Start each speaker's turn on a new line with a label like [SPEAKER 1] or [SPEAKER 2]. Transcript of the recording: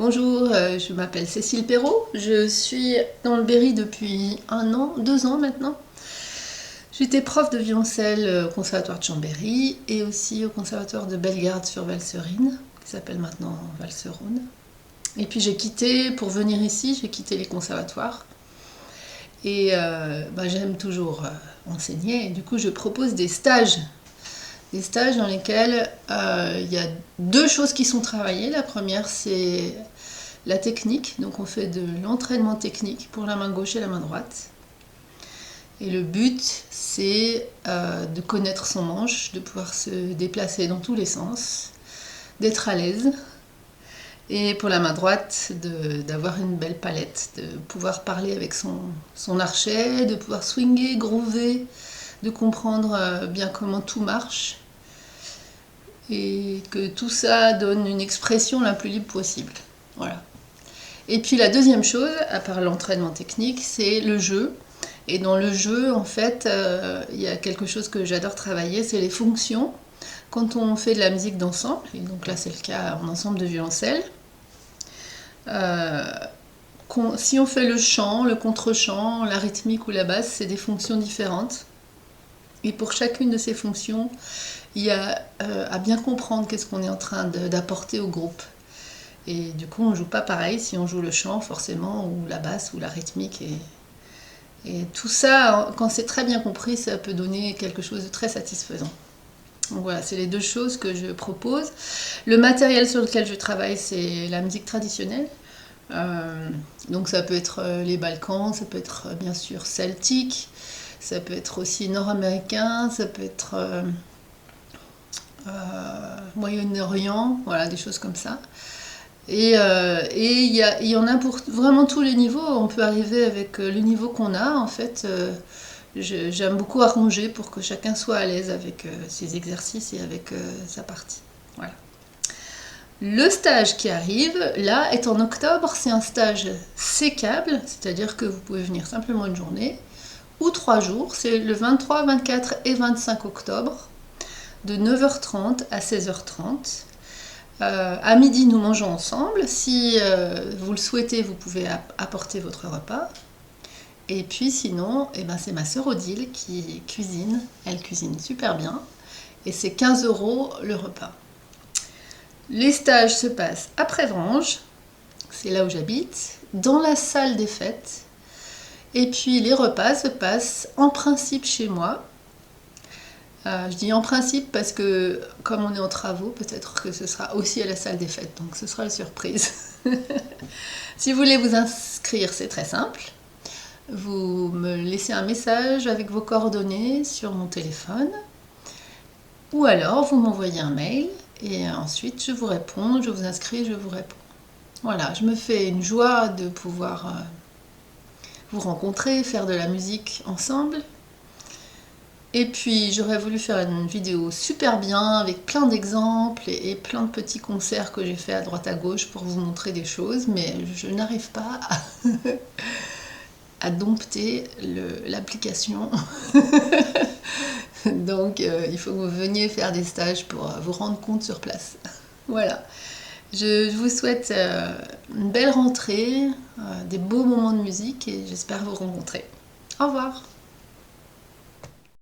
[SPEAKER 1] Bonjour, je m'appelle Cécile Perrault, je suis dans le Berry depuis 1 an, 2 ans maintenant. J'étais prof de violoncelle au conservatoire de Chambéry et aussi au conservatoire de Bellegarde sur Valserine, qui s'appelle maintenant Valserone. Et puis j'ai quitté, pour venir ici, j'ai quitté les conservatoires. Et j'aime toujours enseigner et du coup je propose des stages. Des stages dans lesquels il y a 2 choses qui sont travaillées. La première, c'est la technique. Donc on fait de l'entraînement technique pour la main gauche et la main droite. Et le but, c'est de connaître son manche, de pouvoir se déplacer dans tous les sens, d'être à l'aise. Et pour la main droite, d'avoir une belle palette, de pouvoir parler avec son archet, de pouvoir swinger, groover, de comprendre bien comment tout marche. Et que tout ça donne une expression la plus libre possible. Voilà. Et puis la deuxième chose, à part l'entraînement technique, c'est le jeu. Et dans le jeu, en fait, il y a quelque chose que j'adore travailler, c'est les fonctions. Quand on fait de la musique d'ensemble, et donc là c'est le cas en ensemble de violoncelle, si on fait le chant, le contre-chant, la rythmique ou la basse, c'est des fonctions différentes. Et pour chacune de ces fonctions, il y a à bien comprendre qu'est-ce qu'on est en train d'apporter au groupe. Et du coup, on ne joue pas pareil si on joue le chant, forcément, ou la basse, ou la rythmique. Et tout ça, quand c'est très bien compris, ça peut donner quelque chose de très satisfaisant. Donc voilà, c'est les 2 choses que je propose. Le matériel sur lequel je travaille, c'est la musique traditionnelle. Donc ça peut être les Balkans, ça peut être bien sûr celtique, ça peut être aussi nord-américain, ça peut être Moyen-Orient, voilà, des choses comme ça. Et il y en a pour vraiment tous les niveaux. On peut arriver avec le niveau qu'on a. En fait, j'aime beaucoup arranger pour que chacun soit à l'aise avec ses exercices et avec sa partie. Voilà. Le stage qui arrive, là, est en octobre. C'est un stage sécable, c'est-à-dire que vous pouvez venir simplement une journée ou 3 jours. C'est le 23, 24 et 25 octobre, de 9h30 à 16h30. À midi, nous mangeons ensemble. Si vous le souhaitez, vous pouvez apporter votre repas. Et puis sinon, c'est ma sœur Odile qui cuisine. Elle cuisine super bien. Et c'est 15 € le repas. Les stages se passent à Prévrange, c'est là où j'habite, dans la salle des fêtes. Et puis les repas se passent en principe chez moi. Je dis en principe parce que comme on est en travaux, peut-être que ce sera aussi à la salle des fêtes, donc ce sera la surprise. Si vous voulez vous inscrire, c'est très simple. Vous me laissez un message avec vos coordonnées sur mon téléphone, ou alors vous m'envoyez un mail et ensuite je vous réponds, je vous inscris, je vous réponds. Voilà, je me fais une joie de pouvoir vous rencontrer, faire de la musique ensemble. Et puis j'aurais voulu faire une vidéo super bien avec plein d'exemples et plein de petits concerts que j'ai fait à droite à gauche pour vous montrer des choses, mais je n'arrive pas à dompter l'application. Donc il faut que vous veniez faire des stages pour vous rendre compte sur place. Voilà. Je vous souhaite une belle rentrée, des beaux moments de musique et j'espère vous rencontrer. Au revoir.